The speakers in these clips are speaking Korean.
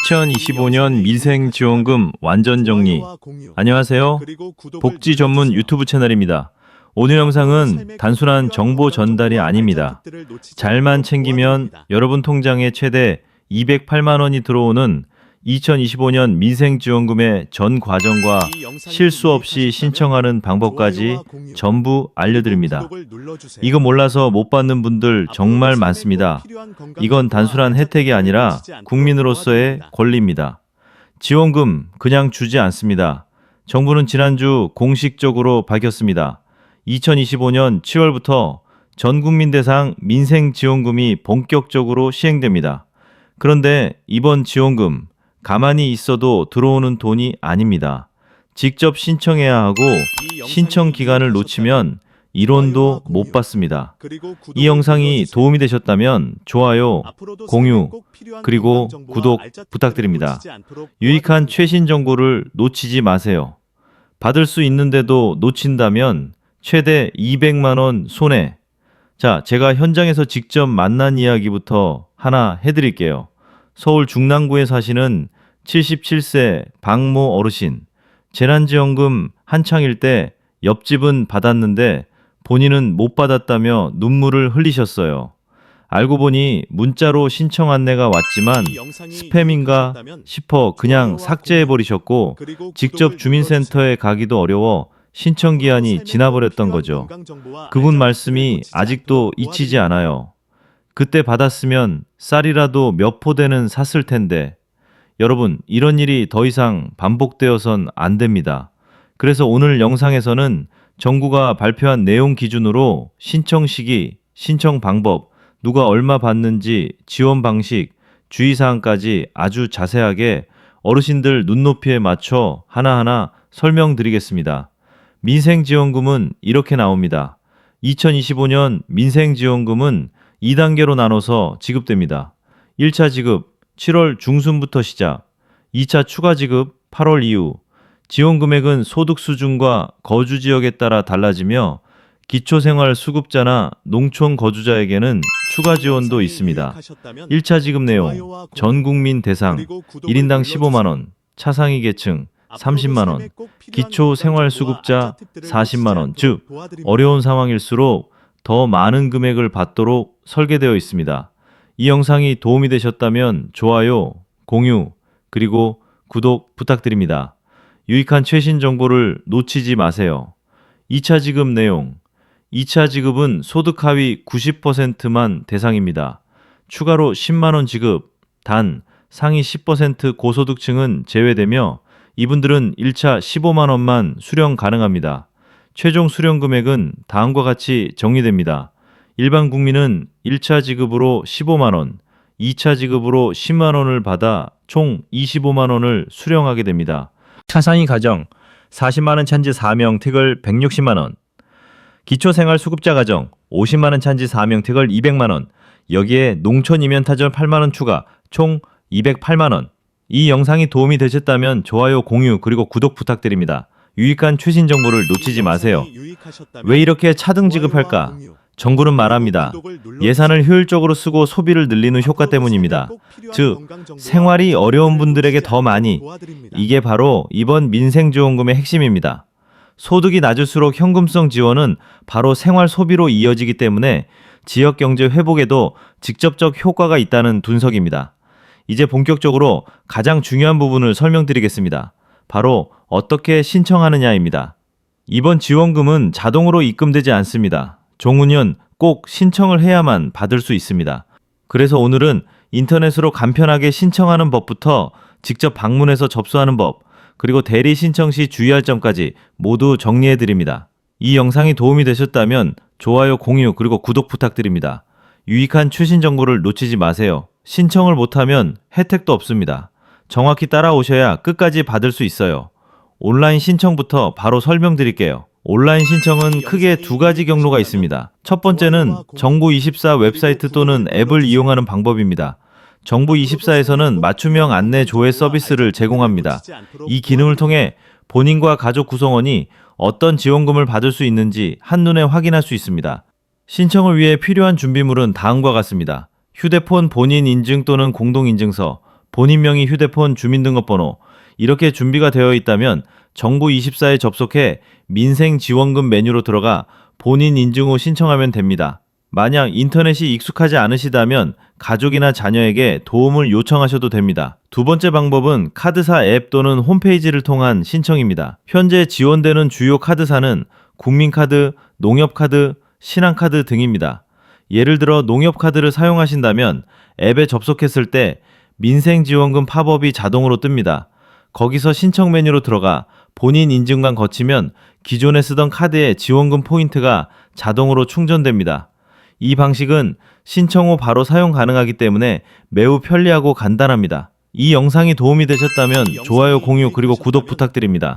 2025년 민생지원금 완전 정리. 안녕하세요. 복지 전문 유튜브 채널입니다. 오늘 영상은 단순한 정보 전달이 아닙니다. 잘만 챙기면 여러분 통장에 최대 208만 원이 들어오는 2025년 민생지원금의 전 과정과 실수 없이 신청하는 방법까지 전부 알려드립니다. 이거 몰라서 못 받는 분들 정말 많습니다. 이건 단순한 혜택이 아니라 국민으로서의 권리입니다. 지원금 그냥 주지 않습니다. 정부는 지난주 공식적으로 밝혔습니다. 2025년 7월부터 전국민 대상 민생지원금이 본격적으로 시행됩니다. 그런데 이번 지원금 가만히 있어도 들어오는 돈이 아닙니다. 직접 신청해야 하고 신청 기간을 놓치면 1원도 못 받습니다. 이 영상이 도움이 되셨다면 좋아요, 공유, 그리고 구독 부탁드립니다. 유익한 최신 정보를 놓치지 마세요. 받을 수 있는데도 놓친다면 최대 200만 원 손해. 자, 제가 현장에서 직접 만난 이야기부터 하나 해드릴게요. 서울 중랑구에 사시는 77세 박모 어르신. 재난지원금 한창일 때 옆집은 받았는데 본인은 못 받았다며 눈물을 흘리셨어요. 알고 보니 문자로 신청 안내가 왔지만 스팸인가 싶어 그냥 삭제해버리셨고 직접 주민센터에 가기도 어려워 신청 기한이 지나버렸던 거죠. 그분 말씀이 아직도 잊히지 않아요. 그때 받았으면 쌀이라도 몇 포대는 샀을 텐데. 여러분, 이런 일이 더 이상 반복되어선 안 됩니다. 그래서 오늘 영상에서는 정부가 발표한 내용 기준으로 신청 시기, 신청 방법, 누가 얼마 받는지, 지원 방식, 주의사항까지 아주 자세하게 어르신들 눈높이에 맞춰 하나하나 설명드리겠습니다. 민생지원금은 이렇게 나옵니다. 2025년 민생지원금은 2단계로 나눠서 지급됩니다. 1차 지급 7월 중순부터 시작, 2차 추가 지급 8월 이후. 지원 금액은 소득 수준과 거주 지역에 따라 달라지며 기초생활수급자나 농촌 거주자에게는 추가 지원도 있습니다. 1차 지급 내용, 전국민 대상 1인당 15만 원, 차상위 계층 30만 원, 기초생활수급자 40만 원, 즉 어려운 상황일수록 더 많은 금액을 받도록 설계되어 있습니다. 이 영상이 도움이 되셨다면 좋아요, 공유, 그리고 구독 부탁드립니다. 유익한 최신 정보를 놓치지 마세요. 2차 지급 내용. 2차 지급은 소득 하위 90%만 대상입니다. 추가로 10만 원 지급, 단 상위 10% 고소득층은 제외되며 이분들은 1차 15만 원만 수령 가능합니다. 최종 수령 금액은 다음과 같이 정리됩니다. 일반 국민은 1차 지급으로 15만 원, 2차 지급으로 10만 원을 받아 총 25만 원을 수령하게 됩니다. 차상위 가정 40만 원 찬지 4명 태글 160만 원, 기초생활수급자 가정 50만 원 찬지 4명 태글 200만 원, 여기에 농촌 이면타전 8만 원 추가 총 208만 원. 이 영상이 도움이 되셨다면 좋아요, 공유, 그리고 구독 부탁드립니다. 유익한 최신 정보를 놓치지 마세요. 왜 이렇게 차등 지급할까? 정부는 말합니다. 예산을 효율적으로 쓰고 소비를 늘리는 효과 때문입니다. 즉, 생활이 어려운 분들에게 더 많이. 이게 바로 이번 민생지원금의 핵심입니다. 소득이 낮을수록 현금성 지원은 바로 생활 소비로 이어지기 때문에 지역경제 회복에도 직접적 효과가 있다는 분석입니다. 이제 본격적으로 가장 중요한 부분을 설명드리겠습니다. 바로 어떻게 신청하느냐입니다. 이번 지원금은 자동으로 입금되지 않습니다. 종후년 꼭 신청을 해야만 받을 수 있습니다. 그래서 오늘은 인터넷으로 간편하게 신청하는 법부터 직접 방문해서 접수하는 법, 그리고 대리 신청 시 주의할 점까지 모두 정리해 드립니다. 이 영상이 도움이 되셨다면 좋아요, 공유, 그리고 구독 부탁드립니다. 유익한 최신 정보를 놓치지 마세요. 신청을 못하면 혜택도 없습니다. 정확히 따라오셔야 끝까지 받을 수 있어요. 온라인 신청부터 바로 설명드릴게요. 온라인 신청은 크게 두 가지 경로가 있습니다. 첫 번째는 정부24 웹사이트 또는 앱을 이용하는 방법입니다. 정부24에서는 맞춤형 안내 조회 서비스를 제공합니다. 이 기능을 통해 본인과 가족 구성원이 어떤 지원금을 받을 수 있는지 한눈에 확인할 수 있습니다. 신청을 위해 필요한 준비물은 다음과 같습니다. 휴대폰 본인 인증 또는 공동인증서, 본인 명의 휴대폰, 주민등록번호 이렇게 준비가 되어 있다면 정부24에 접속해 민생지원금 메뉴로 들어가 본인 인증 후 신청하면 됩니다. 만약 인터넷이 익숙하지 않으시다면 가족이나 자녀에게 도움을 요청하셔도 됩니다. 두 번째 방법은 카드사 앱 또는 홈페이지를 통한 신청입니다. 현재 지원되는 주요 카드사는 국민카드, 농협카드, 신한카드 등입니다. 예를 들어 농협카드를 사용하신다면 앱에 접속했을 때 민생지원금 팝업이 자동으로 뜹니다. 거기서 신청 메뉴로 들어가 본인 인증만 거치면 기존에 쓰던 카드의 지원금 포인트가 자동으로 충전됩니다. 이 방식은 신청 후 바로 사용 가능하기 때문에 매우 편리하고 간단합니다. 이 영상이 도움이 되셨다면 좋아요, 공유, 그리고 구독 부탁드립니다.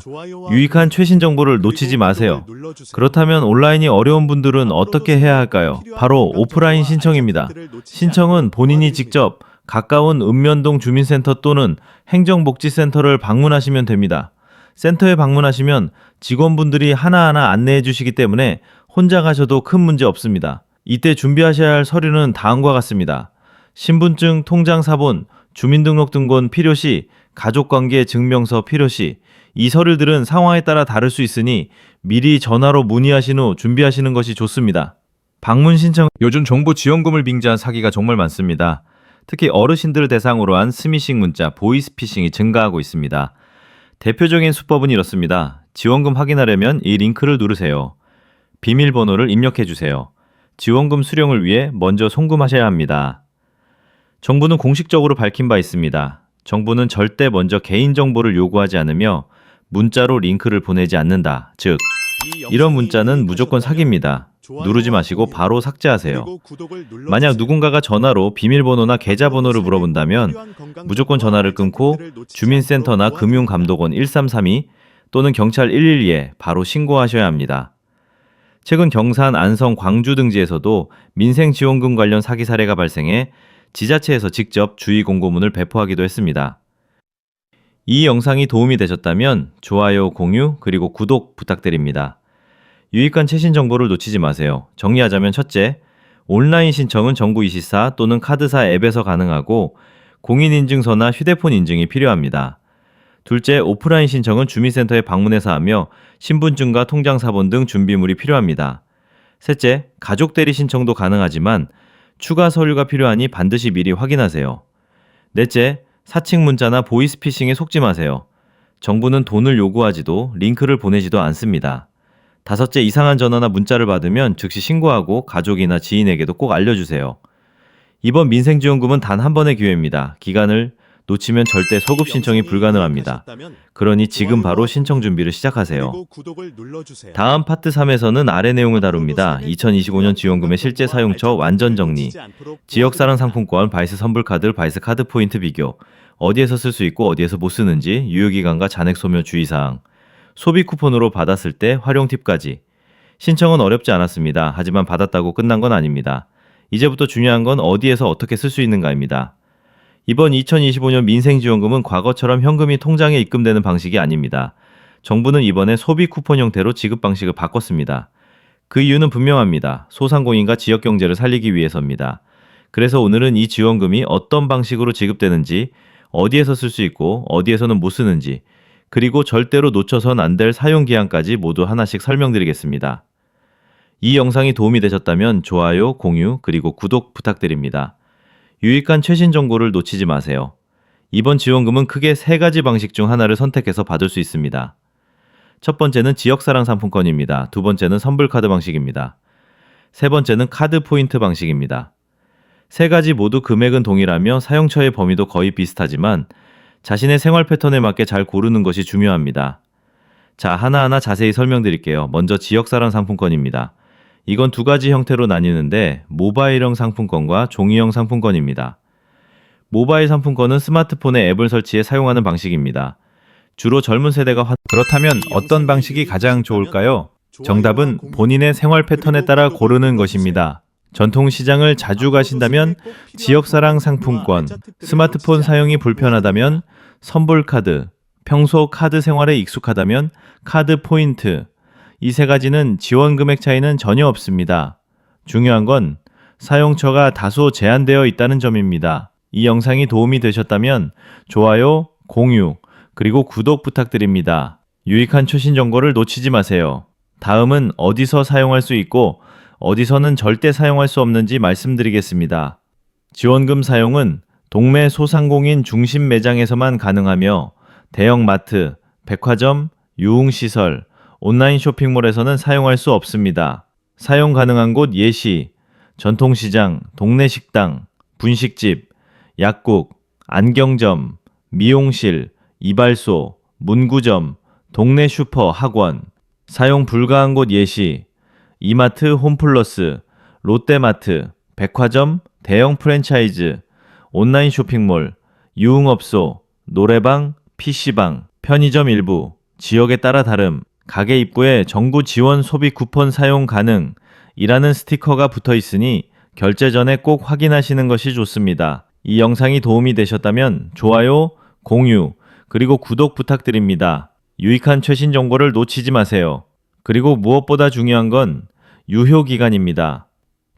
유익한 최신 정보를 놓치지 마세요. 그렇다면 온라인이 어려운 분들은 어떻게 해야 할까요? 바로 오프라인 신청입니다. 신청은 본인이 직접 가까운 읍면동 주민센터 또는 행정복지센터를 방문하시면 됩니다. 센터에 방문하시면 직원분들이 하나하나 안내해 주시기 때문에 혼자 가셔도 큰 문제 없습니다. 이때 준비하셔야 할 서류는 다음과 같습니다. 신분증, 통장 사본, 주민등록등본 필요시, 가족관계 증명서 필요시. 이 서류들은 상황에 따라 다를 수 있으니 미리 전화로 문의하신 후 준비하시는 것이 좋습니다. 방문 신청. 요즘 정부 지원금을 빙자한 사기가 정말 많습니다. 특히 어르신들을 대상으로 한 스미싱 문자, 보이스피싱이 증가하고 있습니다. 대표적인 수법은 이렇습니다. 지원금 확인하려면 이 링크를 누르세요. 비밀번호를 입력해 주세요. 지원금 수령을 위해 먼저 송금하셔야 합니다. 정부는 공식적으로 밝힌 바 있습니다. 정부는 절대 먼저 개인정보를 요구하지 않으며 문자로 링크를 보내지 않는다. 즉, 이런 문자는 무조건 사기입니다. 누르지 마시고 바로 삭제하세요. 만약 누군가가 전화로 비밀번호나 계좌번호를 물어본다면 무조건 전화를 끊고 주민센터나 금융감독원 1332 또는 경찰 112에 바로 신고하셔야 합니다. 최근 경산, 안성, 광주 등지에서도 민생지원금 관련 사기 사례가 발생해 지자체에서 직접 주의 공고문을 배포하기도 했습니다. 이 영상이 도움이 되셨다면 좋아요, 공유, 그리고 구독 부탁드립니다. 유익한 최신 정보를 놓치지 마세요. 정리하자면 첫째, 온라인 신청은 정부24 또는 카드사 앱에서 가능하고 공인인증서나 휴대폰 인증이 필요합니다. 둘째, 오프라인 신청은 주민센터에 방문해서 하며 신분증과 통장 사본 등 준비물이 필요합니다. 셋째, 가족 대리 신청도 가능하지만 추가 서류가 필요하니 반드시 미리 확인하세요. 넷째, 사칭 문자나 보이스피싱에 속지 마세요. 정부는 돈을 요구하지도 링크를 보내지도 않습니다. 다섯째, 이상한 전화나 문자를 받으면 즉시 신고하고 가족이나 지인에게도 꼭 알려주세요. 이번 민생지원금은 단 한 번의 기회입니다. 기간을 놓치면 절대 소급 신청이 불가능합니다. 그러니 지금 바로 신청 준비를 시작하세요. 다음 파트 3에서는 아래 내용을 다룹니다. 2025년 지원금의 실제 사용처 완전 정리, 지역사랑 상품권, 바이스 선불카드, 바이스 카드 포인트 비교, 어디에서 쓸 수 있고 어디에서 못 쓰는지, 유효기간과 잔액 소멸 주의사항, 소비 쿠폰으로 받았을 때 활용 팁까지. 신청은 어렵지 않았습니다. 하지만 받았다고 끝난 건 아닙니다. 이제부터 중요한 건 어디에서 어떻게 쓸 수 있는가입니다. 이번 2025년 민생지원금은 과거처럼 현금이 통장에 입금되는 방식이 아닙니다. 정부는 이번에 소비 쿠폰 형태로 지급 방식을 바꿨습니다. 그 이유는 분명합니다. 소상공인과 지역경제를 살리기 위해서입니다. 그래서 오늘은 이 지원금이 어떤 방식으로 지급되는지, 어디에서 쓸 수 있고 어디에서는 못 쓰는지, 그리고 절대로 놓쳐선 안 될 사용기한까지 모두 하나씩 설명드리겠습니다. 이 영상이 도움이 되셨다면 좋아요, 공유, 그리고 구독 부탁드립니다. 유익한 최신 정보를 놓치지 마세요. 이번 지원금은 크게 3가지 방식 중 하나를 선택해서 받을 수 있습니다. 첫 번째는 지역사랑 상품권입니다. 두 번째는 선불카드 방식입니다. 세 번째는 카드 포인트 방식입니다. 3가지 모두 금액은 동일하며 사용처의 범위도 거의 비슷하지만 자신의 생활 패턴에 맞게 잘 고르는 것이 중요합니다. 자, 하나하나 자세히 설명드릴게요. 먼저 지역사랑 상품권입니다. 이건 2가지 형태로 나뉘는데 모바일형 상품권과 종이형 상품권입니다. 모바일 상품권은 스마트폰에 앱을 설치해 사용하는 방식입니다. 주로 젊은 세대가 그렇다면 어떤 방식이 가장 좋을까요? 정답은 본인의 생활 패턴에 따라 고르는 것입니다. 전통시장을 자주 가신다면 지역사랑 상품권, 스마트폰 사용이 불편하다면 선불카드, 평소 카드 생활에 익숙하다면 카드 포인트, 이 3가지는 지원 금액 차이는 전혀 없습니다. 중요한 건 사용처가 다소 제한되어 있다는 점입니다. 이 영상이 도움이 되셨다면 좋아요, 공유, 그리고 구독 부탁드립니다. 유익한 최신 정보를 놓치지 마세요. 다음은 어디서 사용할 수 있고 어디서는 절대 사용할 수 없는지 말씀드리겠습니다. 지원금 사용은 동매 소상공인 중심 매장에서만 가능하며 대형 마트, 백화점, 유흥시설, 온라인 쇼핑몰에서는 사용할 수 없습니다. 사용 가능한 곳 예시, 전통시장, 동네 식당, 분식집, 약국, 안경점, 미용실, 이발소, 문구점, 동네 슈퍼, 학원. 사용 불가한 곳 예시, 이마트, 홈플러스, 롯데마트, 백화점, 대형 프랜차이즈, 온라인 쇼핑몰, 유흥업소, 노래방, PC방, 편의점 일부, 지역에 따라 다름, 가게 입구에 정부 지원 소비 쿠폰 사용 가능 이라는 스티커가 붙어 있으니 결제 전에 꼭 확인하시는 것이 좋습니다. 이 영상이 도움이 되셨다면 좋아요, 공유, 그리고 구독 부탁드립니다. 유익한 최신 정보를 놓치지 마세요. 그리고 무엇보다 중요한 건 유효 기간입니다.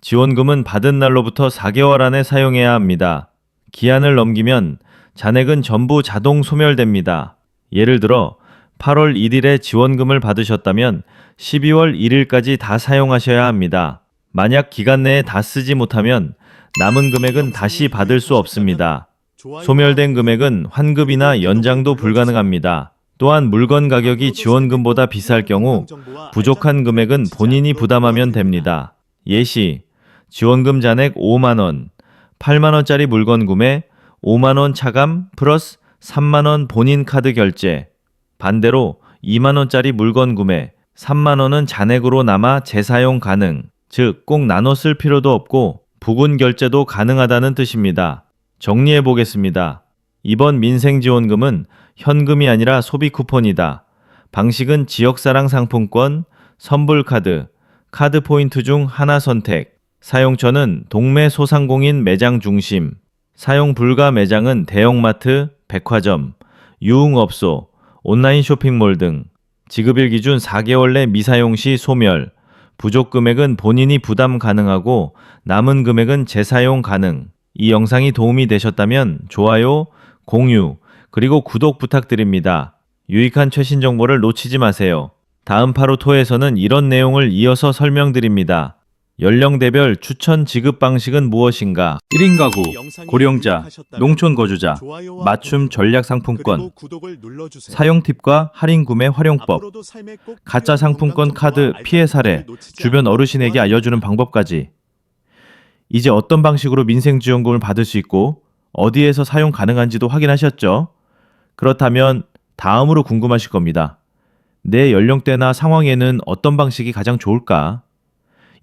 지원금은 받은 날로부터 4개월 안에 사용해야 합니다. 기한을 넘기면 잔액은 전부 자동 소멸됩니다. 예를 들어 8월 1일에 지원금을 받으셨다면 12월 1일까지 다 사용하셔야 합니다. 만약 기간 내에 다 쓰지 못하면 남은 금액은 다시 받을 수 없습니다. 소멸된 금액은 환급이나 연장도 불가능합니다. 또한 물건 가격이 지원금보다 비쌀 경우 부족한 금액은 본인이 부담하면 됩니다. 예시, 지원금 잔액 5만원, 8만원짜리 물건 구매, 5만원 차감 플러스 3만원 본인 카드 결제. 반대로 2만원짜리 물건 구매, 3만원은 잔액으로 남아 재사용 가능, 즉 꼭 나눠 쓸 필요도 없고 부분 결제도 가능하다는 뜻입니다. 정리해 보겠습니다. 이번 민생지원금은 현금이 아니라 소비 쿠폰이다. 방식은 지역사랑 상품권, 선불카드, 카드 포인트 중 하나 선택. 사용처는 동매 소상공인 매장 중심. 사용 불가 매장은 대형마트, 백화점, 유흥업소, 온라인 쇼핑몰 등. 지급일 기준 4개월 내 미사용 시 소멸. 부족 금액은 본인이 부담 가능하고 남은 금액은 재사용 가능. 이 영상이 도움이 되셨다면 좋아요, 공유, 그리고 구독 부탁드립니다. 유익한 최신 정보를 놓치지 마세요. 다음 8호 토에서는 이런 내용을 이어서 설명드립니다. 연령대별 추천 지급 방식은 무엇인가? 1인 가구, 고령자, 농촌 거주자, 맞춤 전략 상품권, 사용 팁과 할인 구매 활용법, 가짜 상품권 카드 피해 사례, 주변 어르신에게 알려주는 방법까지. 이제 어떤 방식으로 민생지원금을 받을 수 있고 어디에서 사용 가능한지도 확인하셨죠? 그렇다면 다음으로 궁금하실 겁니다. 내 연령대나 상황에는 어떤 방식이 가장 좋을까?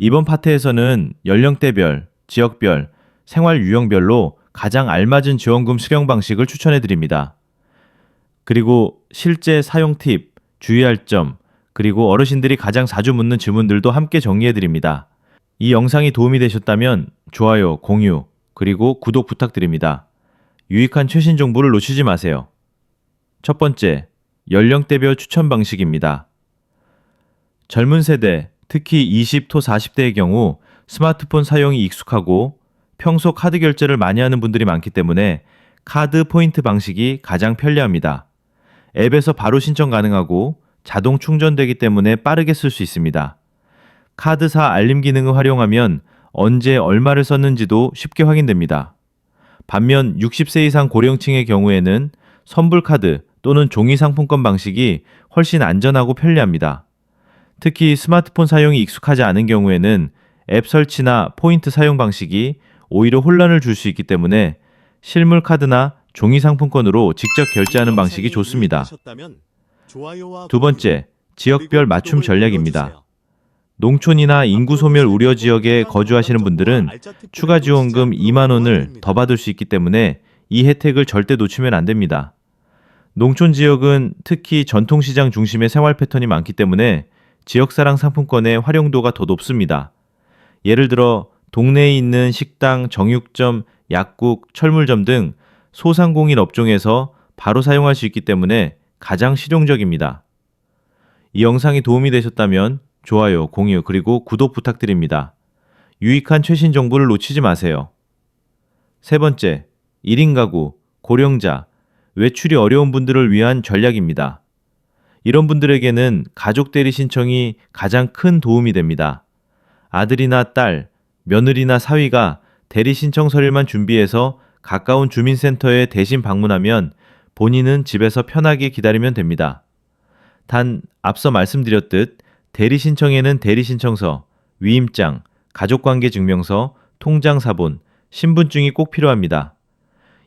이번 파트에서는 연령대별, 지역별, 생활 유형별로 가장 알맞은 지원금 수령 방식을 추천해 드립니다. 그리고 실제 사용 팁, 주의할 점, 그리고 어르신들이 가장 자주 묻는 질문들도 함께 정리해 드립니다. 이 영상이 도움이 되셨다면 좋아요, 공유, 그리고 구독 부탁드립니다. 유익한 최신 정보를 놓치지 마세요. 첫 번째, 연령대별 추천 방식입니다. 젊은 세대, 특히 20도 40대의 경우 스마트폰 사용이 익숙하고 평소 카드 결제를 많이 하는 분들이 많기 때문에 카드 포인트 방식이 가장 편리합니다. 앱에서 바로 신청 가능하고 자동 충전되기 때문에 빠르게 쓸 수 있습니다. 카드사 알림 기능을 활용하면 언제 얼마를 썼는지도 쉽게 확인됩니다. 반면 60세 이상 고령층의 경우에는 선불카드 또는 종이 상품권 방식이 훨씬 안전하고 편리합니다. 특히 스마트폰 사용이 익숙하지 않은 경우에는 앱 설치나 포인트 사용 방식이 오히려 혼란을 줄 수 있기 때문에 실물 카드나 종이 상품권으로 직접 결제하는 방식이 좋습니다. 두 번째, 지역별 맞춤 전략입니다. 농촌이나 인구 소멸 우려 지역에 거주하시는 분들은 추가 지원금 2만 원을 더 받을 수 있기 때문에 이 혜택을 절대 놓치면 안 됩니다. 농촌 지역은 특히 전통시장 중심의 생활 패턴이 많기 때문에 지역사랑 상품권의 활용도가 더 높습니다. 예를 들어 동네에 있는 식당, 정육점, 약국, 철물점 등 소상공인 업종에서 바로 사용할 수 있기 때문에 가장 실용적입니다. 이 영상이 도움이 되셨다면 좋아요, 공유, 그리고 구독 부탁드립니다. 유익한 최신 정보를 놓치지 마세요. 세 번째, 1인 가구, 고령자, 외출이 어려운 분들을 위한 전략입니다. 이런 분들에게는 가족 대리 신청이 가장 큰 도움이 됩니다. 아들이나 딸, 며느리나 사위가 대리 신청 서류만 준비해서 가까운 주민센터에 대신 방문하면 본인은 집에서 편하게 기다리면 됩니다. 단 앞서 말씀드렸듯 대리 신청에는 대리 신청서, 위임장, 가족관계증명서, 통장사본, 신분증이 꼭 필요합니다.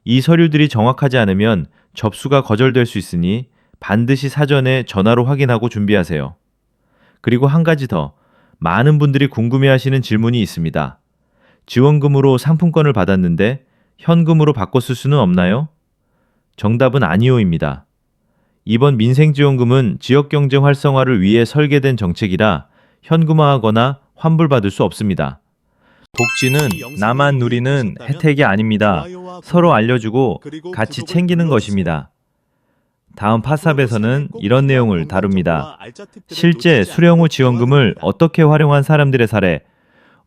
이 서류들이 정확하지 않으면 접수가 거절될 수 있으니 반드시 사전에 전화로 확인하고 준비하세요. 그리고 한 가지 더, 많은 분들이 궁금해하시는 질문이 있습니다. 지원금으로 상품권을 받았는데 현금으로 바꿔 쓸 수는 없나요? 정답은 아니오입니다. 이번 민생지원금은 지역경제 활성화를 위해 설계된 정책이라 현금화하거나 환불받을 수 없습니다. 복지는 나만 누리는 혜택이 아닙니다. 서로 알려주고 같이 챙기는 것입니다. 다음 팟삽에서는 이런 내용을 다룹니다. 실제 수령 후 지원금을 어떻게 활용한 사람들의 사례,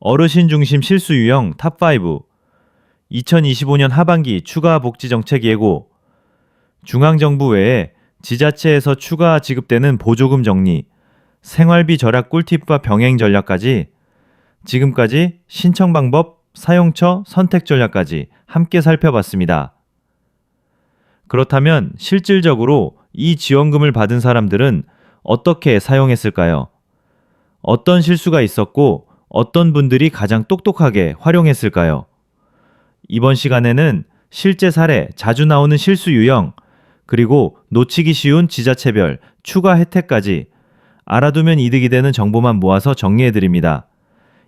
어르신 중심 실수 유형 탑5, 2025년 하반기 추가 복지 정책 예고, 중앙정부 외에 지자체에서 추가 지급되는 보조금 정리, 생활비 절약 꿀팁과 병행 전략까지 지금까지 신청 방법, 사용처, 선택 전략까지 함께 살펴봤습니다. 그렇다면 실질적으로 이 지원금을 받은 사람들은 어떻게 사용했을까요? 어떤 실수가 있었고 어떤 분들이 가장 똑똑하게 활용했을까요? 이번 시간에는 실제 사례, 자주 나오는 실수 유형, 그리고 놓치기 쉬운 지자체별 추가 혜택까지 알아두면 이득이 되는 정보만 모아서 정리해드립니다.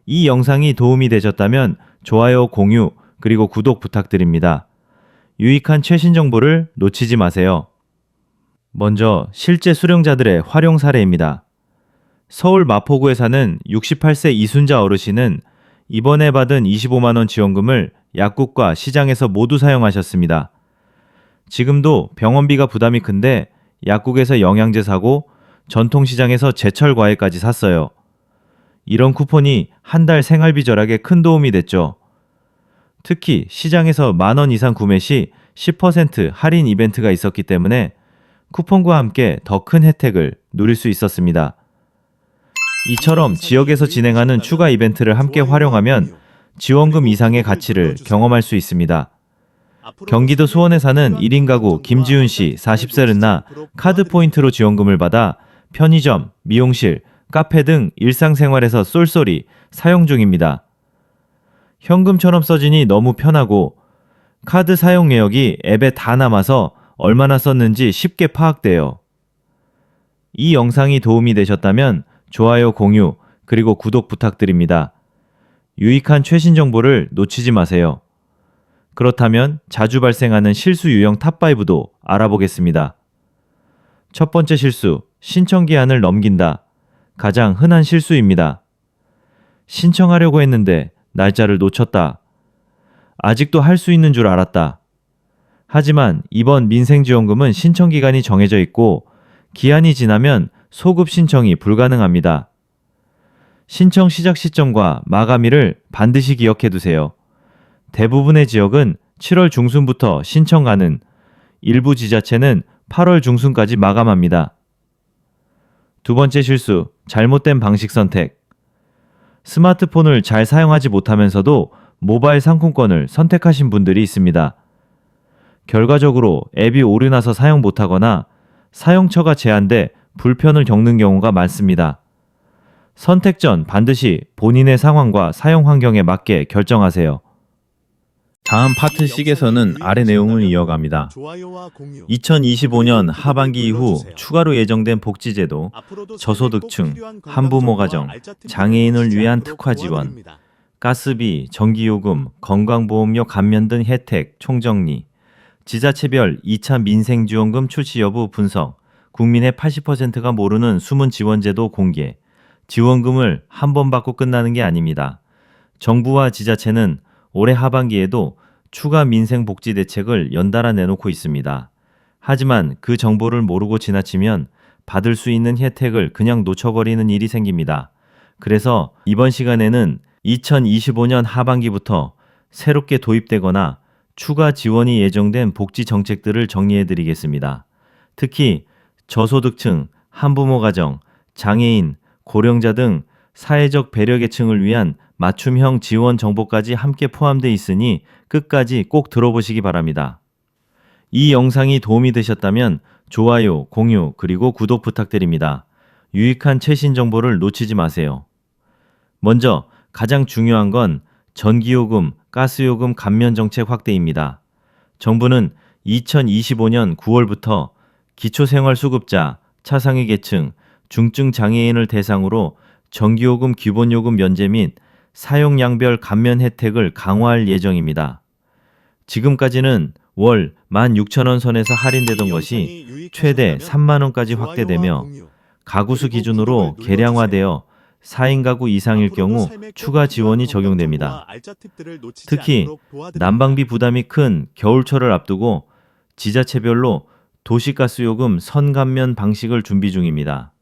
이 영상이 도움이 되셨다면 좋아요, 공유, 그리고 구독 부탁드립니다. 유익한 최신 정보를 놓치지 마세요. 먼저 실제 수령자들의 활용 사례입니다. 서울 마포구에 사는 68세 이순자 어르신은 이번에 받은 25만 원 지원금을 약국과 시장에서 모두 사용하셨습니다. 지금도 병원비가 부담이 큰데 약국에서 영양제 사고 전통시장에서 제철 과일까지 샀어요. 이런 쿠폰이 한 달 생활비 절약에 큰 도움이 됐죠. 특히 시장에서 10,000원 이상 구매 시 10% 할인 이벤트가 있었기 때문에 쿠폰과 함께 더 큰 혜택을 누릴 수 있었습니다. 이처럼 지역에서 진행하는 추가 이벤트를 함께 활용하면 지원금 이상의 가치를 경험할 수 있습니다. 경기도 수원에 사는 1인 가구 김지훈 씨 40세는 나 카드 포인트로 지원금을 받아 편의점, 미용실, 카페 등 일상생활에서 쏠쏠히 사용 중입니다. 현금처럼 써지니 너무 편하고 카드 사용 내역이 앱에 다 남아서 얼마나 썼는지 쉽게 파악돼요. 이 영상이 도움이 되셨다면 좋아요, 공유, 그리고 구독 부탁드립니다. 유익한 최신 정보를 놓치지 마세요. 그렇다면 자주 발생하는 실수 유형 탑5도 알아보겠습니다. 첫 번째 실수, 신청 기한을 넘긴다. 가장 흔한 실수입니다. 신청하려고 했는데 날짜를 놓쳤다. 아직도 할 수 있는 줄 알았다. 하지만 이번 민생지원금은 신청 기간이 정해져 있고 기한이 지나면 소급 신청이 불가능합니다. 신청 시작 시점과 마감일을 반드시 기억해 두세요. 대부분의 지역은 7월 중순부터 신청 가능, 일부 지자체는 8월 중순까지 마감합니다. 두 번째 실수, 잘못된 방식 선택. 스마트폰을 잘 사용하지 못하면서도 모바일 상품권을 선택하신 분들이 있습니다. 결과적으로 앱이 오류나서 사용 못하거나 사용처가 제한돼 불편을 겪는 경우가 많습니다. 선택 전 반드시 본인의 상황과 사용 환경에 맞게 결정하세요. 다음 파트 6에서는 아래 내용을 이어갑니다. 2025년 하반기 이후 추가로 예정된 복지제도, 저소득층, 한부모 가정, 장애인을 위한 특화 지원, 가스비, 전기요금, 건강보험료 감면 등 혜택 총정리, 지자체별 2차 민생지원금 출시 여부 분석, 국민의 80%가 모르는 숨은 지원제도 공개, 지원금을 한 번 받고 끝나는 게 아닙니다. 정부와 지자체는 올해 하반기에도 추가 민생복지 대책을 연달아 내놓고 있습니다. 하지만 그 정보를 모르고 지나치면 받을 수 있는 혜택을 그냥 놓쳐버리는 일이 생깁니다. 그래서 이번 시간에는 2025년 하반기부터 새롭게 도입되거나 추가 지원이 예정된 복지 정책들을 정리해 드리겠습니다. 특히 저소득층, 한부모 가정, 장애인, 고령자 등 사회적 배려 계층을 위한 맞춤형 지원 정보까지 함께 포함되어 있으니 끝까지 꼭 들어보시기 바랍니다. 이 영상이 도움이 되셨다면 좋아요, 공유, 그리고 구독 부탁드립니다. 유익한 최신 정보를 놓치지 마세요. 먼저 가장 중요한 건 전기요금, 가스요금 감면 정책 확대입니다. 정부는 2025년 9월부터 기초생활수급자, 차상위 계층, 중증 장애인을 대상으로 전기요금 기본요금 면제 및 사용량별 감면 혜택을 강화할 예정입니다. 지금까지는 월 16,000원 선에서 할인되던 것이 최대 3만 원까지 확대되며 가구수 기준으로 계량화되어 4인 가구 이상일 경우 추가 지원이 적용됩니다. 특히 난방비 부담이 큰 겨울철을 앞두고 지자체별로 도시가스요금 선감면 방식을 준비 중입니다.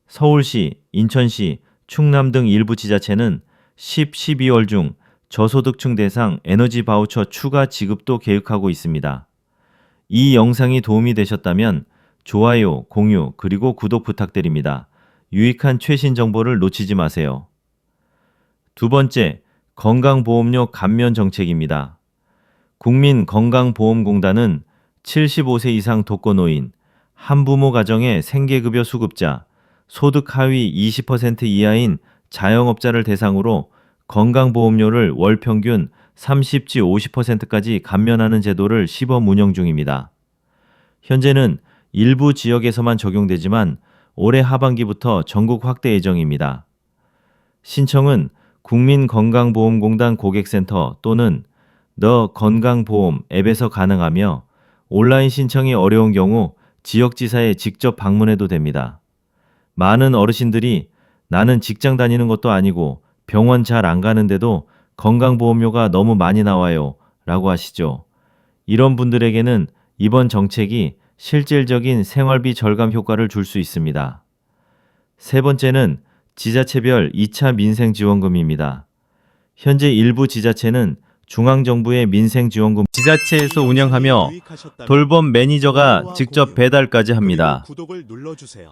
서울시, 인천시, 충남 등 일부 지자체는 12월 중 저소득층 대상 에너지 바우처 추가 지급도 계획하고 있습니다. 이 영상이 도움이 되셨다면 좋아요, 공유, 그리고 구독 부탁드립니다. 유익한 최신 정보를 놓치지 마세요. 두 번째, 건강보험료 감면 정책입니다. 국민건강보험공단은 75세 이상 독거노인, 한부모 가정의 생계급여 수급자, 소득 하위 20% 이하인 자영업자를 대상으로 건강보험료를 월 평균 30지 50%까지 감면하는 제도를 시범 운영 중입니다. 현재는 일부 지역에서만 적용되지만 올해 하반기부터 전국 확대 예정입니다. 신청은 국민건강보험공단 고객센터 또는 너 건강보험 앱에서 가능하며 온라인 신청이 어려운 경우 지역지사에 직접 방문해도 됩니다. 많은 어르신들이 나는 직장 다니는 것도 아니고 병원 잘 안 가는데도 건강보험료가 너무 많이 나와요 라고 하시죠. 이런 분들에게는 이번 정책이 실질적인 생활비 절감 효과를 줄 수 있습니다. 세 번째는 지자체별 2차 민생지원금입니다. 현재 일부 지자체는 중앙정부의 민생지원금 지자체에서 운영하며 돌봄 매니저가 직접 배달까지 합니다.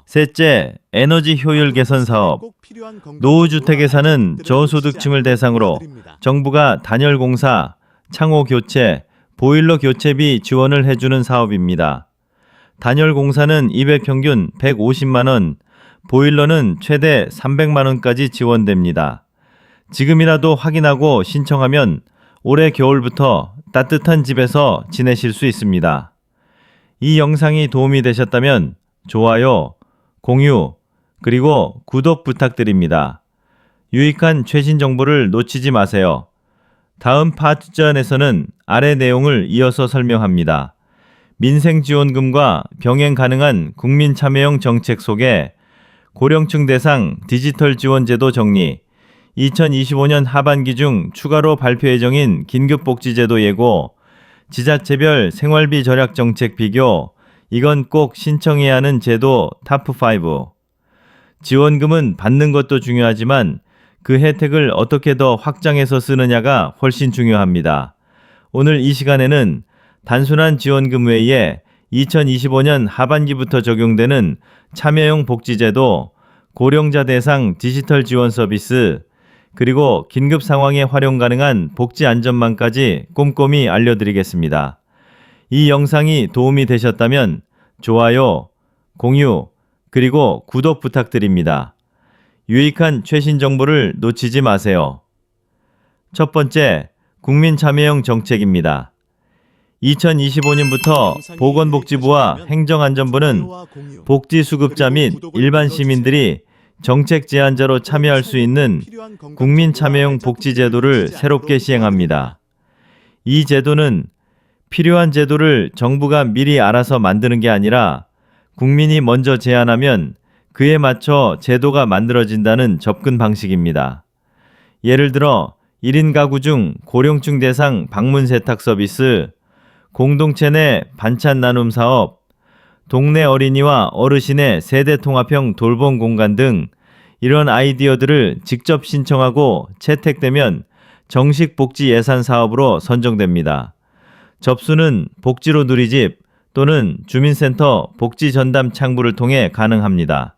셋째, 에너지 효율 개선 사업. 노후주택에 사는 저소득층을 대상으로 정부가 단열공사, 창호 교체, 보일러 교체비 지원을 해주는 사업입니다. 단열공사는 200평균 150만 원, 보일러는 최대 300만 원까지 지원됩니다. 지금이라도 확인하고 신청하면 올해 겨울부터 따뜻한 집에서 지내실 수 있습니다. 이 영상이 도움이 되셨다면 좋아요, 공유, 그리고 구독 부탁드립니다. 유익한 최신 정보를 놓치지 마세요. 다음 파트전에서는 아래 내용을 이어서 설명합니다. 민생지원금과 병행 가능한 국민참여형 정책 소개, 고령층 대상 디지털 지원제도 정리, 2025년 하반기 중 추가로 발표 예정인 긴급복지제도 예고, 지자체별 생활비 절약 정책 비교, 이건 꼭 신청해야 하는 제도 탑5. 지원금은 받는 것도 중요하지만 그 혜택을 어떻게 더 확장해서 쓰느냐가 훨씬 중요합니다. 오늘 이 시간에는 단순한 지원금 외에 2025년 하반기부터 적용되는 참여형 복지제도, 고령자 대상 디지털 지원 서비스, 그리고 긴급 상황에 활용 가능한 복지 안전망까지 꼼꼼히 알려드리겠습니다. 이 영상이 도움이 되셨다면 좋아요, 공유, 그리고 구독 부탁드립니다. 유익한 최신 정보를 놓치지 마세요. 첫 번째, 국민참여형 정책입니다. 2025년부터 보건복지부와 행정안전부는 복지수급자 및 일반 시민들이 정책 제안자로 참여할 수 있는 국민참여형 복지제도를 새롭게 시행합니다. 이 제도는 필요한 제도를 정부가 미리 알아서 만드는 게 아니라 국민이 먼저 제안하면 그에 맞춰 제도가 만들어진다는 접근 방식입니다. 예를 들어 1인 가구 중 고령층 대상 방문 세탁 서비스, 공동체 내 반찬 나눔 사업, 동네 어린이와 어르신의 세대통합형 돌봄 공간 등 이런 아이디어들을 직접 신청하고 채택되면 정식 복지 예산 사업으로 선정됩니다. 접수는 복지로 누리집 또는 주민센터 복지전담 창구를 통해 가능합니다.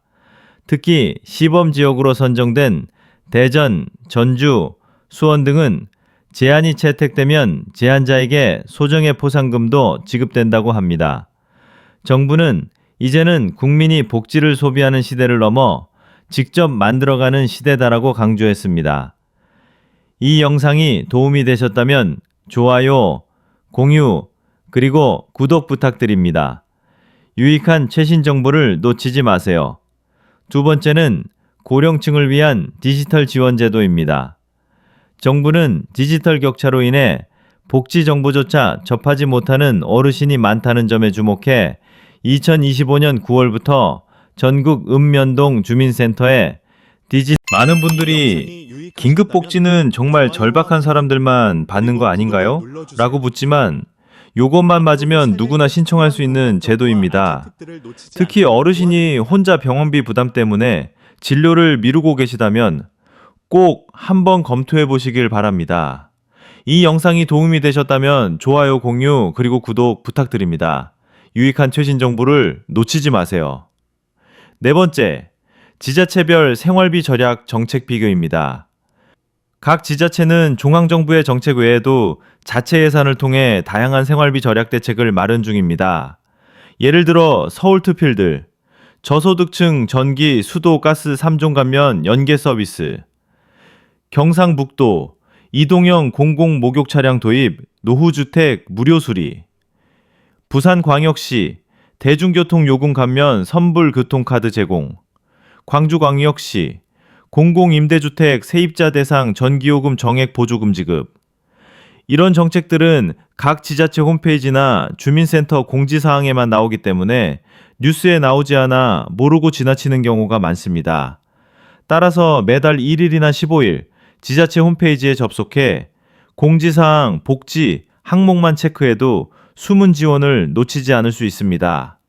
특히 시범지역으로 선정된 대전, 전주, 수원 등은 제한이 채택되면 제한자에게 소정의 포상금도 지급된다고 합니다. 정부는 이제는 국민이 복지를 소비하는 시대를 넘어 직접 만들어가는 시대다라고 강조했습니다. 이 영상이 도움이 되셨다면 좋아요, 공유, 그리고 구독 부탁드립니다. 유익한 최신 정보를 놓치지 마세요. 두 번째는 고령층을 위한 디지털 지원 제도입니다. 정부는 디지털 격차로 인해 복지 정보조차 접하지 못하는 어르신이 많다는 점에 주목해 2025년 9월부터 전국 읍면동 주민센터에 많은 분들이 긴급복지는 정말 절박한 사람들만 받는 거 아닌가요? 라고 묻지만 요것만 맞으면 누구나 신청할 수 있는 제도입니다. 특히 어르신이 혼자 병원비 부담 때문에 진료를 미루고 계시다면 꼭 한번 검토해 보시길 바랍니다. 이 영상이 도움이 되셨다면 좋아요, 공유, 그리고 구독 부탁드립니다. 유익한 최신 정보를 놓치지 마세요. 네 번째, 지자체별 생활비 절약 정책 비교입니다. 각 지자체는 중앙정부의 정책 외에도 자체 예산을 통해 다양한 생활비 절약 대책을 마련 중입니다. 예를 들어 서울특필들, 저소득층 전기, 수도, 가스 3종 감면 연계 서비스, 경상북도 이동형 공공목욕 차량 도입, 노후주택 무료 수리, 부산광역시 대중교통 요금 감면 선불교통카드 제공, 광주광역시 공공임대주택 세입자 대상 전기요금 정액 보조금 지급. 이런 정책들은 각 지자체 홈페이지나 주민센터 공지사항에만 나오기 때문에 뉴스에 나오지 않아 모르고 지나치는 경우가 많습니다. 따라서 매달 1일이나 15일 지자체 홈페이지에 접속해 공지사항, 복지, 항목만 체크해도 숨은 지원을 놓치지 않을 수 있습니다.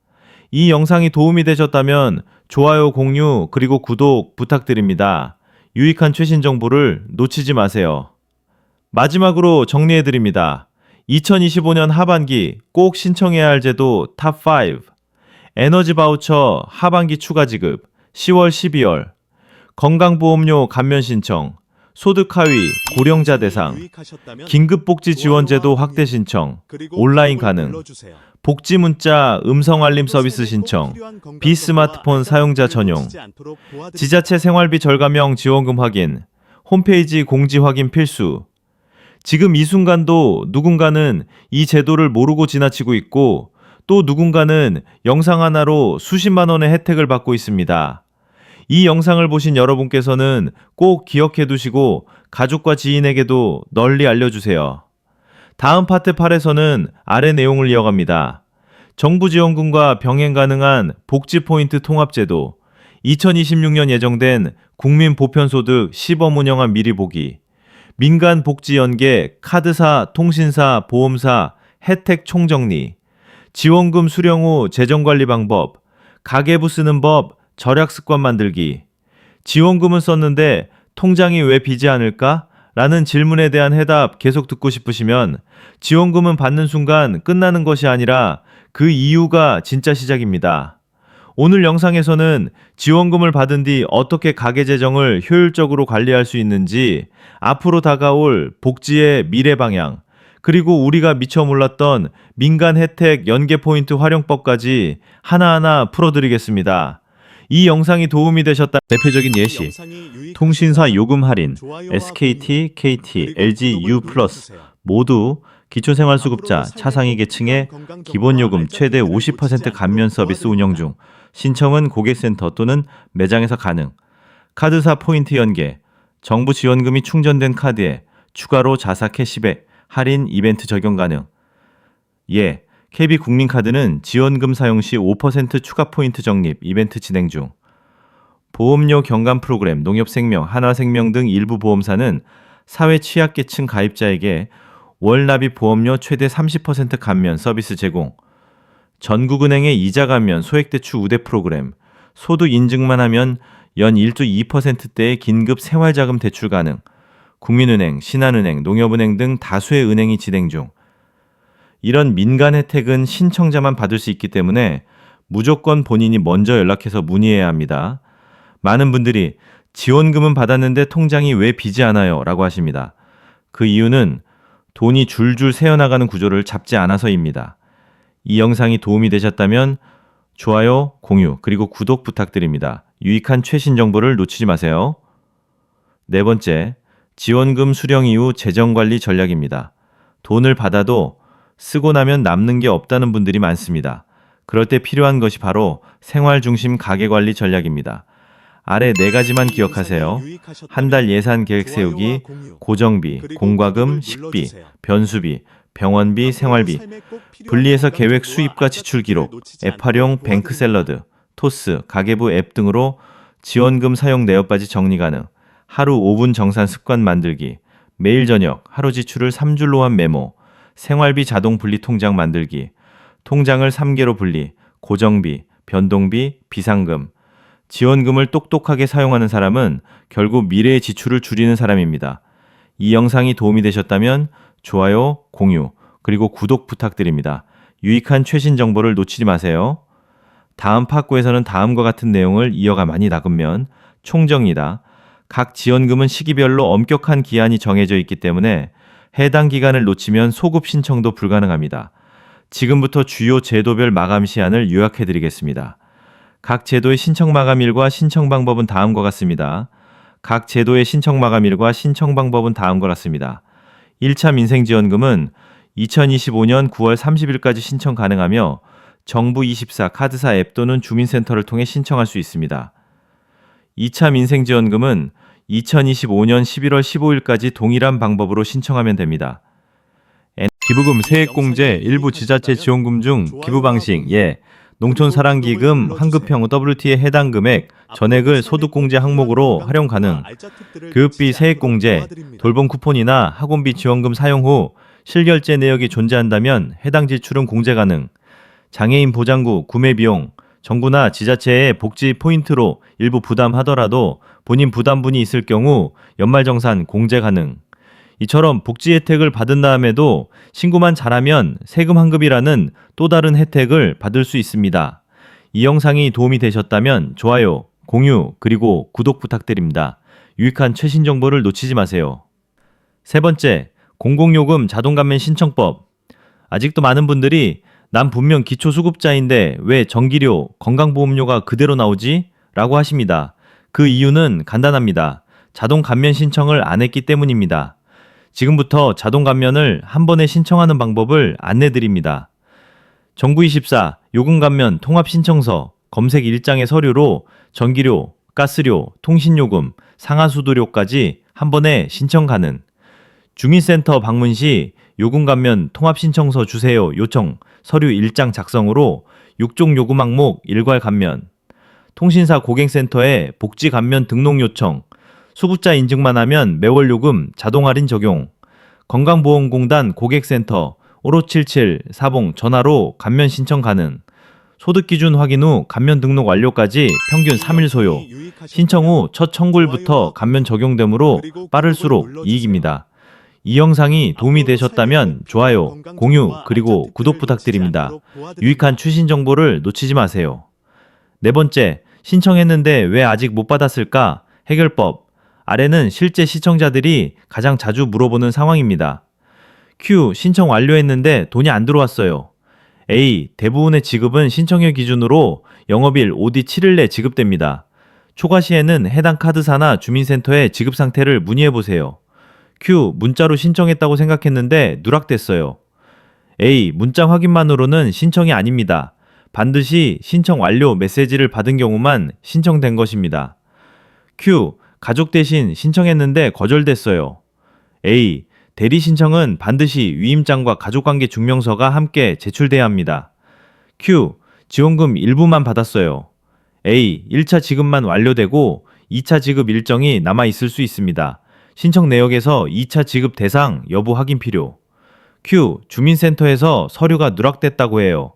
이 영상이 도움이 되셨다면 좋아요, 공유, 그리고 구독 부탁드립니다. 유익한 최신 정보를 놓치지 마세요. 마지막으로 정리해드립니다. 2025년 하반기 꼭 신청해야 할 제도 탑5, 에너지 바우처 하반기 추가 지급 10월, 12월, 건강보험료 감면 신청, 소득 하위 고령자 대상, 긴급복지 지원제도 확대 신청, 온라인 가능, 복지 문자 음성 알림 서비스 신청, 비스마트폰 사용자 전용, 지자체 생활비 절감형 지원금 확인, 홈페이지 공지 확인 필수. 지금 이 순간도 누군가는 이 제도를 모르고 지나치고 있고 또 누군가는 영상 하나로 수십만 원의 혜택을 받고 있습니다. 이 영상을 보신 여러분께서는 꼭 기억해 두시고 가족과 지인에게도 널리 알려주세요. 다음 파트 8에서는 아래 내용을 이어갑니다. 정부 지원금과 병행 가능한 복지포인트 통합제도, 2026년 예정된 국민보편소득 시범 운영안 미리 보기, 민간복지연계 카드사, 통신사, 보험사 혜택 총정리, 지원금 수령 후 재정관리 방법, 가계부 쓰는 법, 절약 습관 만들기, 지원금은 썼는데 통장이 왜 비지 않을까? 라는 질문에 대한 해답 계속 듣고 싶으시면 지원금은 받는 순간 끝나는 것이 아니라 그 이유가 진짜 시작입니다. 오늘 영상에서는 지원금을 받은 뒤 어떻게 가계재정을 효율적으로 관리할 수 있는지, 앞으로 다가올 복지의 미래 방향, 그리고 우리가 미처 몰랐던 민간 혜택 연계 포인트 활용법까지 하나하나 풀어드리겠습니다. 이 영상이 도움이 되셨다. 대표적인 예시, 통신사 요금 할인, SKT, KT, LG U+ 모두 기초생활수급자 차상위 계층의 기본요금 최대 50% 감면 서비스 운영 중, 신청은 고객센터 또는 매장에서 가능. 카드사 포인트 연계, 정부 지원금이 충전된 카드에 추가로 자사 캐시백, 할인 이벤트 적용 가능. 예, KB 국민카드는 지원금 사용 시 5% 추가 포인트 적립 이벤트 진행 중. 보험료 경감 프로그램 농협생명, 한화생명 등 일부 보험사는 사회 취약계층 가입자에게 월납입 보험료 최대 30% 감면 서비스 제공. 전국은행의 이자 감면 소액대출 우대 프로그램, 소득 인증만 하면 연 1주 2%대의 긴급 생활자금 대출 가능. 국민은행, 신한은행, 농협은행 등 다수의 은행이 진행 중. 이런 민간 혜택은 신청자만 받을 수 있기 때문에 무조건 본인이 먼저 연락해서 문의해야 합니다. 많은 분들이 지원금은 받았는데 통장이 왜 비지 않아요? 라고 하십니다. 그 이유는 돈이 줄줄 새어나가는 구조를 잡지 않아서입니다. 이 영상이 도움이 되셨다면 좋아요, 공유, 그리고 구독 부탁드립니다. 유익한 최신 정보를 놓치지 마세요. 네 번째, 지원금 수령 이후 재정관리 전략입니다. 돈을 받아도 쓰고 나면 남는 게 없다는 분들이 많습니다. 그럴 때 필요한 것이 바로 생활중심 가계관리 전략입니다. 아래 4가지만 기억하세요. 한 달 예산 계획 세우기, 고정비, 공과금, 식비, 변수비, 병원비, 생활비, 분리해서 계획 수입과 지출 기록, 앱 활용 뱅크 샐러드, 토스, 가계부 앱 등으로 지원금 사용 내역까지 정리 가능, 하루 5분 정산 습관 만들기, 매일 저녁 하루 지출을 3줄로 한 메모, 생활비 자동 분리 통장 만들기, 통장을 3개로 분리, 고정비, 변동비, 비상금. 지원금을 똑똑하게 사용하는 사람은 결국 미래의 지출을 줄이는 사람입니다. 이 영상이 도움이 되셨다면 좋아요, 공유, 그리고 구독 부탁드립니다. 유익한 최신 정보를 놓치지 마세요. 다음 파고에서는 다음과 같은 내용을 이어가 많이 나가면 총정리다. 각 지원금은 시기별로 엄격한 기한이 정해져 있기 때문에 해당 기간을 놓치면 소급 신청도 불가능합니다. 지금부터 주요 제도별 마감 시한을 요약해 드리겠습니다. 각 제도의 신청 마감일과 신청 방법은 다음과 같습니다. 각 제도의 신청 마감일과 신청 방법은 다음과 같습니다. 1차 민생지원금은 2025년 9월 30일까지 신청 가능하며 정부24 카드사 앱 또는 주민센터를 통해 신청할 수 있습니다. 2차 민생지원금은 2025년 11월 15일까지 동일한 방법으로 신청하면 됩니다. 기부금, 세액공제, 일부 지자체 지원금 중 기부 방식, 농촌사랑기금, 한급형 WT에 해당 금액, 전액을 소득공제 항목으로 활용 가능, 교육비 세액공제, 돌봄 쿠폰이나 학원비 지원금 사용 후 실결제 내역이 존재한다면 해당 지출은 공제 가능, 장애인 보장구, 구매비용, 정부나 지자체의 복지 포인트로 일부 부담하더라도 본인 부담분이 있을 경우 연말정산 공제 가능. 이처럼 복지 혜택을 받은 다음에도 신고만 잘하면 세금 환급이라는 또 다른 혜택을 받을 수 있습니다. 이 영상이 도움이 되셨다면 좋아요, 공유, 그리고 구독 부탁드립니다. 유익한 최신 정보를 놓치지 마세요. 세 번째, 공공요금 자동감면 신청법. 아직도 많은 분들이 난 분명 기초수급자인데 왜 전기료, 건강보험료가 그대로 나오지? 라고 하십니다. 그 이유는 간단합니다. 자동 감면 신청을 안 했기 때문입니다. 지금부터 자동 감면을 한 번에 신청하는 방법을 안내드립니다. 정부24 요금 감면 통합 신청서 검색 1장의 서류로 전기료, 가스료, 통신요금, 상하수도료까지 한 번에 신청 가능. 주민센터 방문 시 요금 감면 통합 신청서 주세요 요청 서류 1장 작성으로 6종 요금 항목 일괄 감면. 통신사 고객센터에 복지 감면 등록 요청. 수급자 인증만 하면 매월 요금 자동 할인 적용. 건강보험공단 고객센터 5577 사봉 전화로 감면 신청 가능. 소득 기준 확인 후 감면 등록 완료까지 평균 3일 소요. 신청 후 첫 청구일부터 감면 적용되므로 빠를수록 이익입니다. 이 영상이 도움이 되셨다면 좋아요, 공유, 그리고 구독 부탁드립니다. 유익한 최신 정보를 놓치지 마세요. 네 번째, 신청했는데 왜 아직 못 받았을까? 해결법. 아래는 실제 시청자들이 가장 자주 물어보는 상황입니다. Q. 신청 완료했는데 돈이 안 들어왔어요. A. 대부분의 지급은 신청일 기준으로 영업일 OD 7일 내 지급됩니다. 초과 시에는 해당 카드사나 주민센터에 지급 상태를 문의해보세요. Q. 문자로 신청했다고 생각했는데 누락됐어요. A. 문자 확인만으로는 신청이 아닙니다. 반드시 신청 완료 메시지를 받은 경우만 신청된 것입니다. Q. 가족 대신 신청했는데 거절됐어요. A. 대리 신청은 반드시 위임장과 가족관계 증명서가 함께 제출돼야 합니다. Q. 지원금 일부만 받았어요. A. 1차 지급만 완료되고 2차 지급 일정이 남아 있을 수 있습니다. 신청 내역에서 2차 지급 대상 여부 확인 필요. Q. 주민센터에서 서류가 누락됐다고 해요.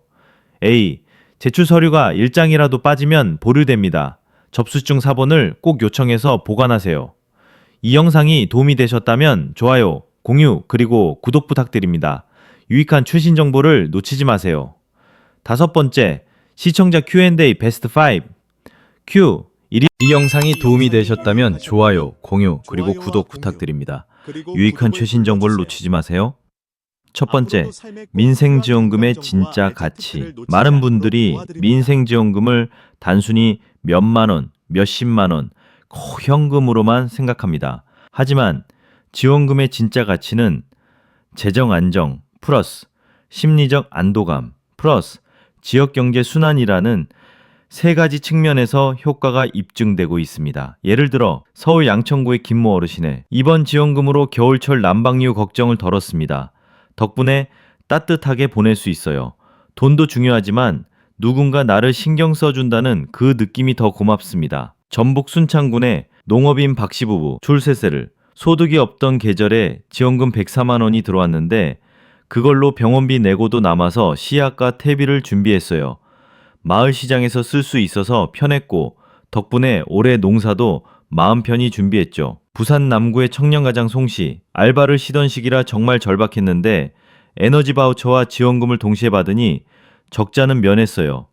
A. 제출 서류가 1장이라도 빠지면 보류됩니다. 접수증 사본을 꼭 요청해서 보관하세요. 이 영상이 도움이 되셨다면 좋아요, 공유, 그리고 구독 부탁드립니다. 유익한 최신 정보를 놓치지 마세요. 5번째, 시청자 Q&A 베스트 5. Q. 이 영상이 도움이 되셨다면 좋아요, 공유, 그리고 구독 부탁드립니다. 유익한 최신 정보를 놓치지 마세요. 첫 번째, 민생지원금의 진짜 가치. 많은 분들이 민생지원금을 단순히 몇만 원, 몇십만 원, 현금으로만 생각합니다. 하지만 지원금의 진짜 가치는 재정 안정 플러스 심리적 안도감 플러스 지역경제 순환이라는 세 가지 측면에서 효과가 입증되고 있습니다. 예를 들어 서울 양천구의 김모 어르신의 이번 지원금으로 겨울철 난방유 걱정을 덜었습니다. 덕분에 따뜻하게 보낼 수 있어요. 돈도 중요하지만 누군가 나를 신경 써준다는 그 느낌이 더 고맙습니다. 전북 순창군의 농업인 박씨 부부 출세세를 소득이 없던 계절에 지원금 104만 원이 들어왔는데 그걸로 병원비 내고도 남아서 씨앗과 퇴비를 준비했어요. 마을 시장에서 쓸 수 있어서 편했고 덕분에 올해 농사도 마음 편히 준비했죠. 부산 남구의 청년가장 송씨, 알바를 쉬던 시기라 정말 절박했는데 에너지 바우처와 지원금을 동시에 받으니 적자는 면했어요.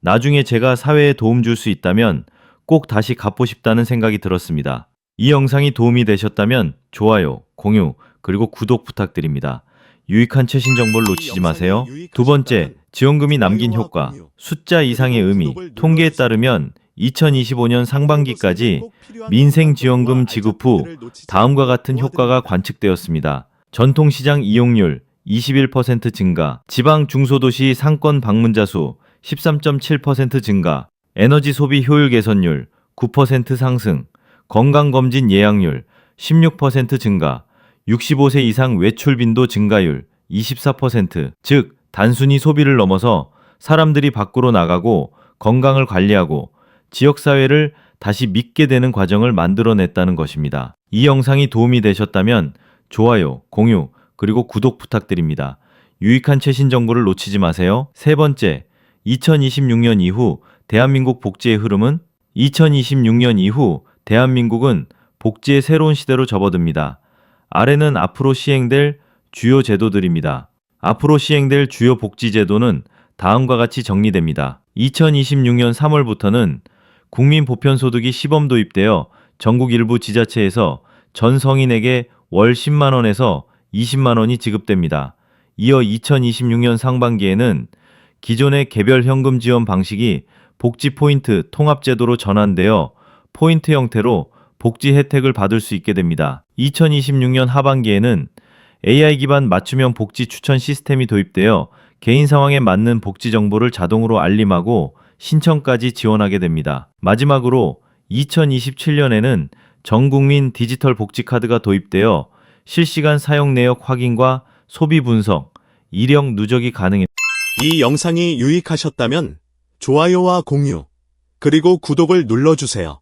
나중에 제가 사회에 도움 줄 수 있다면 꼭 다시 갚고 싶다는 생각이 들었습니다. 이 영상이 도움이 되셨다면 좋아요, 공유, 그리고 구독 부탁드립니다. 유익한 최신 정보를 놓치지 마세요. 두 번째, 지원금이 남긴 효과, 숫자 이상의 의미. 통계에 따르면 2025년 상반기까지 민생지원금 지급 후 다음과 같은 효과가 관측되었습니다. 전통시장 이용률 21% 증가, 지방 중소도시 상권 방문자 수 13.7% 증가, 에너지 소비 효율 개선율 9% 상승, 건강검진 예약률 16% 증가, 65세 이상 외출 빈도 증가율 24%, 즉 단순히 소비를 넘어서 사람들이 밖으로 나가고 건강을 관리하고 지역사회를 다시 믿게 되는 과정을 만들어냈다는 것입니다. 이 영상이 도움이 되셨다면 좋아요, 공유, 그리고 구독 부탁드립니다. 유익한 최신 정보를 놓치지 마세요. 세 번째, 2026년 이후 대한민국 복지의 흐름은 2026년 이후 대한민국은 복지의 새로운 시대로 접어듭니다. 아래는 앞으로 시행될 주요 제도들입니다. 앞으로 시행될 주요 복지제도는 다음과 같이 정리됩니다. 2026년 3월부터는 국민보편소득이 시범 도입되어 전국 일부 지자체에서 전 성인에게 월 10만 원에서 20만 원이 지급됩니다. 이어 2026년 상반기에는 기존의 개별 현금 지원 방식이 복지포인트 통합제도로 전환되어 포인트 형태로 복지 혜택을 받을 수 있게 됩니다. 2026년 하반기에는 AI 기반 맞춤형 복지 추천 시스템이 도입되어 개인 상황에 맞는 복지 정보를 자동으로 알림하고 신청까지 지원하게 됩니다. 마지막으로 2027년에는 전국민 디지털 복지카드가 도입되어 실시간 사용 내역 확인과 소비 분석, 이력 누적이 가능합니다. 이 영상이 유익하셨다면 좋아요와 공유, 그리고 구독을 눌러주세요.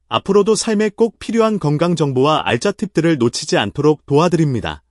앞으로도 삶에 꼭 필요한 건강 정보와 알짜 팁들을 놓치지 않도록 도와드립니다.